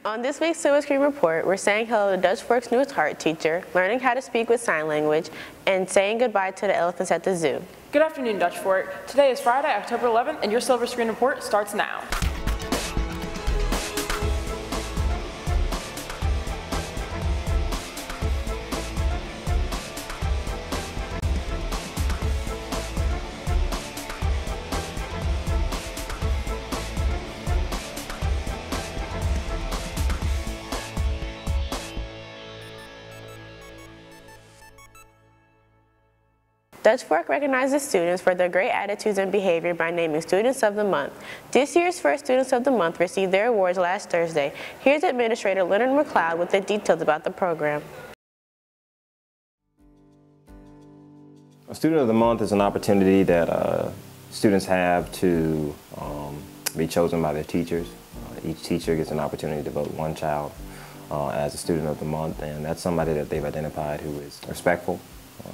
On this week's Silver Screen Report, we're saying hello to Dutch Fork's newest art teacher, learning how to speak with sign language, and saying goodbye to the elephants at the zoo. Good afternoon, Dutch Fork. Today is Friday, October 11th, and your Silver Screen Report starts now. Dutch Fork recognizes students for their great attitudes and behavior by naming Students of the Month. This year's first Students of the Month received their awards last Thursday. Here's Administrator Leonard McLeod with the details about the program. A Student of the Month is an opportunity that students have to be chosen by their teachers. Each teacher gets an opportunity to vote one child as a Student of the Month, and that's somebody that they've identified who is respectful,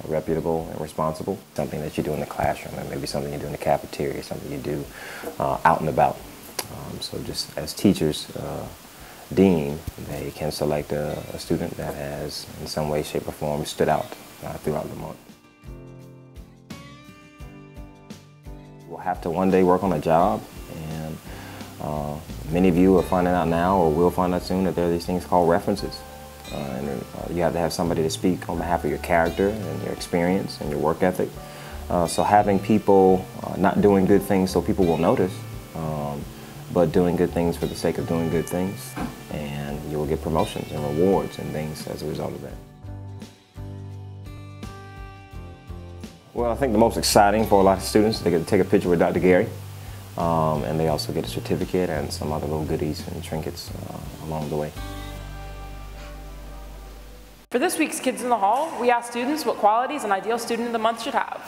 reputable, and responsible. Something that you do in the classroom, and maybe something you do in the cafeteria, something you do out and about. So just as teachers deem, they can select a student that has in some way, shape, or form stood out throughout the month. We'll have to one day work on a job, and many of you are finding out now, or will find out soon, that there are these things called references. You have to have somebody to speak on behalf of your character and your experience and your work ethic. So having people not doing good things so people will notice, but doing good things for the sake of doing good things, and you will get promotions and rewards and things as a result of that. Well, I think the most exciting for a lot of students, they get to take a picture with Dr. Gary, and they also get a certificate and some other little goodies and trinkets along the way. For this week's Kids in the Hall, we asked students what qualities an ideal student of the month should have.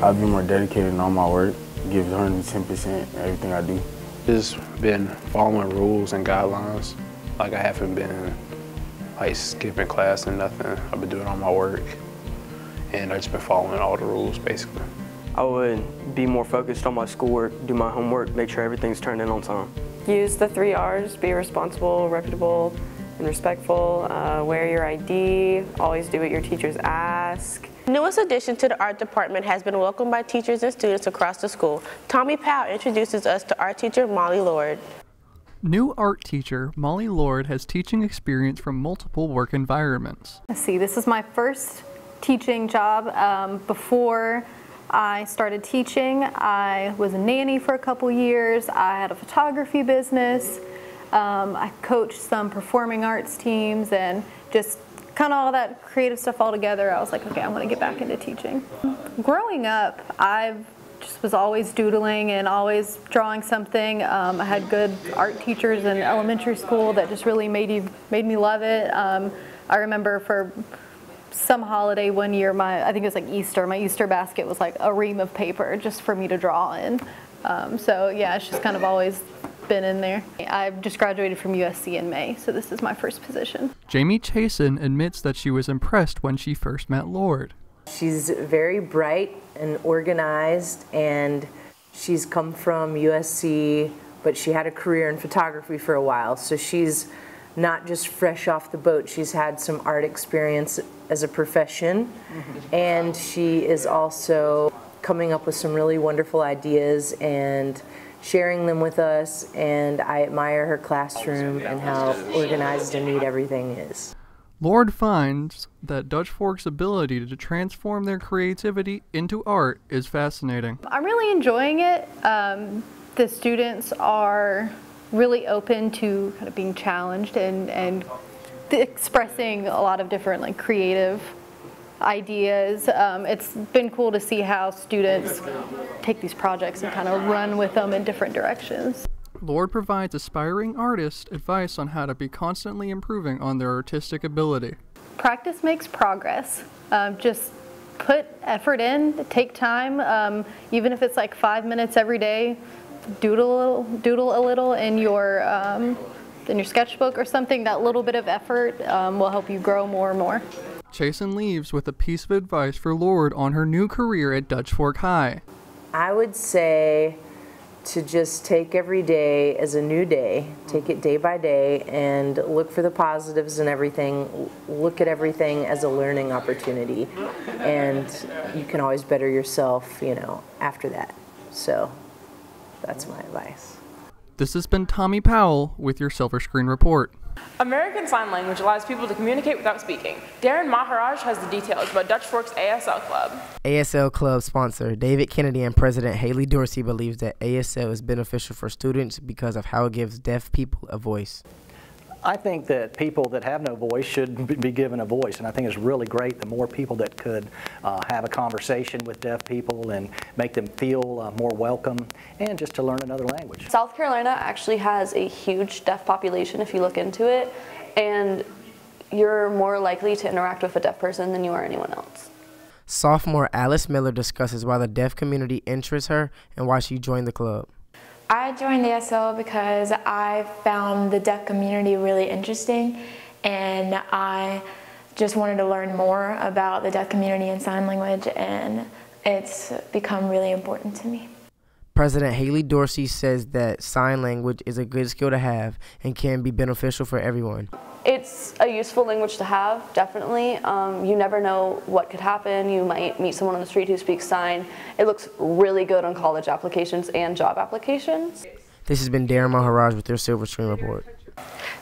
I'll be more dedicated in all my work, give 110% everything I do. Just been following rules and guidelines. Like I haven't been like skipping class or nothing. I've been doing all my work, and I've just been following all the rules basically. I would be more focused on my schoolwork, do my homework, make sure everything's turned in on time. Use the 3 R's, be responsible, reputable, and respectful. Wear your ID, always do what your teachers ask. Newest addition to the art department has been welcomed by teachers and students across the school. Tommy Powell introduces us to art teacher Molly Lord. New art teacher Molly Lord has teaching experience from multiple work environments. Let's see, this is my first teaching job. Before I started teaching, I was a nanny for a couple years. I had a photography business. I coached some performing arts teams, and just kind of all that creative stuff all together. I was like, okay, I want to get back into teaching. Growing up, I just was always doodling and always drawing something. I had good art teachers in elementary school that just really made me love it. I remember for some holiday one year, I think it was like Easter, my Easter basket was like a ream of paper just for me to draw in. So yeah, it's just kind of always been in there. I've just graduated from USC in May, so this is my first position. Jamie Chasen admits that she was impressed when she first met Lord. She's very bright and organized, and she's come from USC, but she had a career in photography for a while, so she's not just fresh off the boat. She's had some art experience as a profession, and she is also coming up with some really wonderful ideas and sharing them with us, and I admire her classroom and how organized and neat everything is. Lord finds that Dutch Fork's ability to transform their creativity into art is fascinating. I'm really enjoying it. The students are really open to kind of being challenged and expressing a lot of different creative ideas. It's been cool to see how students take these projects and kind of run with them in different directions. Lord provides aspiring artists advice on how to be constantly improving on their artistic ability. Practice makes progress. Just put effort in, take time, even if it's like 5 minutes every day. Doodle a little in your sketchbook or something. That little bit of effort will help you grow more and more. Chasen leaves with a piece of advice for Lord on her new career at Dutch Fork High. I would say to just take every day as a new day, take it day by day, and look for the positives in everything. Look at everything as a learning opportunity, and you can always better yourself, you know, after that. So that's my advice. This has been Tommy Powell with your Silver Screen Report. American Sign Language allows people to communicate without speaking. Darren Maharaj has the details about Dutch Fork's ASL Club. ASL Club sponsor David Kennedy and President Haley Dorsey believes that ASL is beneficial for students because of how it gives deaf people a voice. I think that people that have no voice should be given a voice, and I think it's really great the more people that could have a conversation with deaf people and make them feel more welcome and just to learn another language. South Carolina actually has a huge deaf population if you look into it, and you're more likely to interact with a deaf person than you are anyone else. Sophomore Alice Miller discusses why the deaf community interests her and why she joined the club. I joined the ASL because I found the deaf community really interesting, and I just wanted to learn more about the deaf community and sign language, and it's become really important to me. President Haley Dorsey says that sign language is a good skill to have and can be beneficial for everyone. It's a useful language to have, definitely. You never know what could happen. You might meet someone on the street who speaks sign. It looks really good on college applications and job applications. This has been Darren Maharaj with your Silver Screen Report.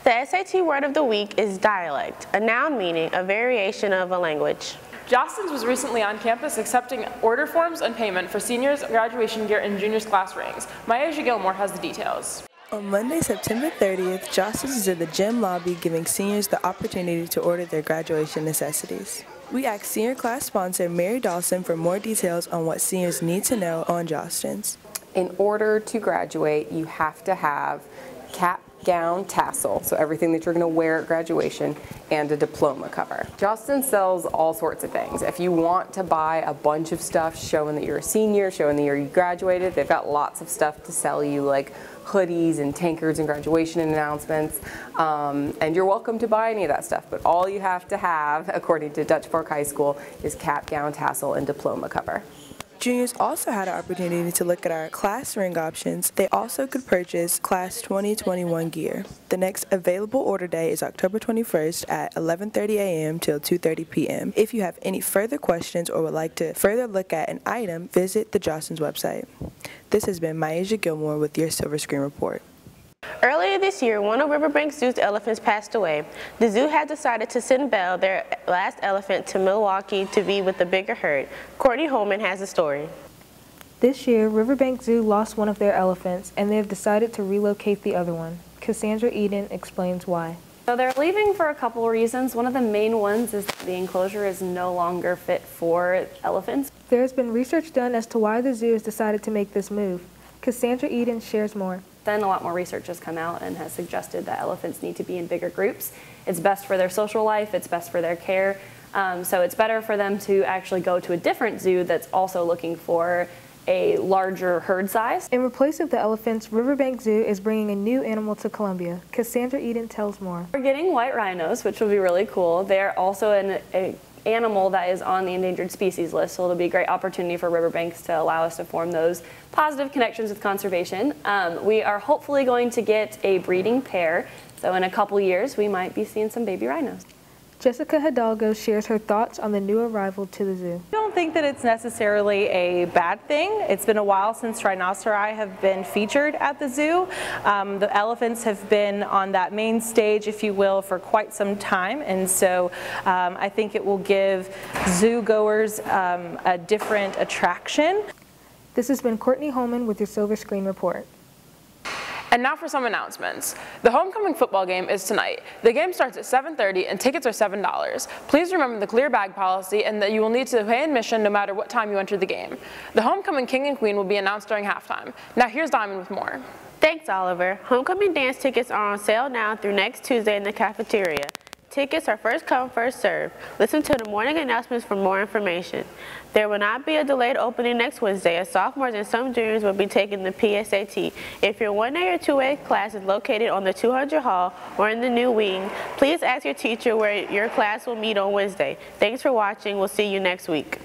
The SAT word of the week is dialect, a noun meaning a variation of a language. Jostens was recently on campus accepting order forms and payment for seniors' graduation gear and juniors' class rings. Myasia Gilmore has the details. On Monday, September 30th, Jostens is in the gym lobby giving seniors the opportunity to order their graduation necessities. We asked senior class sponsor Mary Dawson for more details on what seniors need to know on Jostens. In order to graduate, you have to have cap, gown, tassel, so everything that you're going to wear at graduation, and a diploma cover. Jostens sells all sorts of things. If you want to buy a bunch of stuff showing that you're a senior, showing that you graduated, they've got lots of stuff to sell you, like hoodies and tankards and graduation announcements, and you're welcome to buy any of that stuff, but all you have to have, according to Dutch Fork High School, is cap, gown, tassel, and diploma cover. Juniors also had an opportunity to look at our class ring options. They also could purchase class 2021 gear. The next available order day is October 21st at 11:30 a.m. till 2:30 p.m. If you have any further questions or would like to further look at an item, visit the Jostens website. This has been Myasia Gilmore with your Silver Screen Report. Earlier this year, one of Riverbank Zoo's elephants passed away. The zoo had decided to send Belle, their last elephant, to Milwaukee to be with the bigger herd. Courtney Holman has the story. This year, Riverbank Zoo lost one of their elephants, and they have decided to relocate the other one. Cassandra Eden explains why. So they're leaving for a couple reasons. One of the main ones is that the enclosure is no longer fit for elephants. There has been research done as to why the zoo has decided to make this move. Cassandra Eden shares more. Then a lot more research has come out and has suggested that elephants need to be in bigger groups. It's best for their social life, it's best for their care. So it's better for them to actually go to a different zoo that's also looking for a larger herd size. In replace of the elephants, Riverbank Zoo is bringing a new animal to Columbia. Cassandra Eden tells more. We're getting white rhinos, which will be really cool. They're also an animal that is on the endangered species list, so it'll be a great opportunity for Riverbanks to allow us to form those positive connections with conservation. We are hopefully going to get a breeding pair, so in a couple years we might be seeing some baby rhinos. Jessica Hidalgo shares her thoughts on the new arrival to the zoo. I don't think that it's necessarily a bad thing. It's been a while since rhinoceri have been featured at the zoo. The elephants have been on that main stage, if you will, for quite some time, and so I think it will give zoo goers a different attraction. This has been Courtney Holman with your Silver Screen Report. And now for some announcements. The homecoming football game is tonight. The game starts at 7:30 and tickets are $7. Please remember the clear bag policy and that you will need to pay admission no matter what time you enter the game. The homecoming king and queen will be announced during halftime. Now here's Diamond with more. Thanks, Oliver. Homecoming dance tickets are on sale now through next Tuesday in the cafeteria. Tickets are first come, first served. Listen to the morning announcements for more information. There will not be a delayed opening next Wednesday, as sophomores and some juniors will be taking the PSAT. If your 1A or 2A class is located on the 200 hall or in the new wing, please ask your teacher where your class will meet on Wednesday. Thanks for watching. We'll see you next week.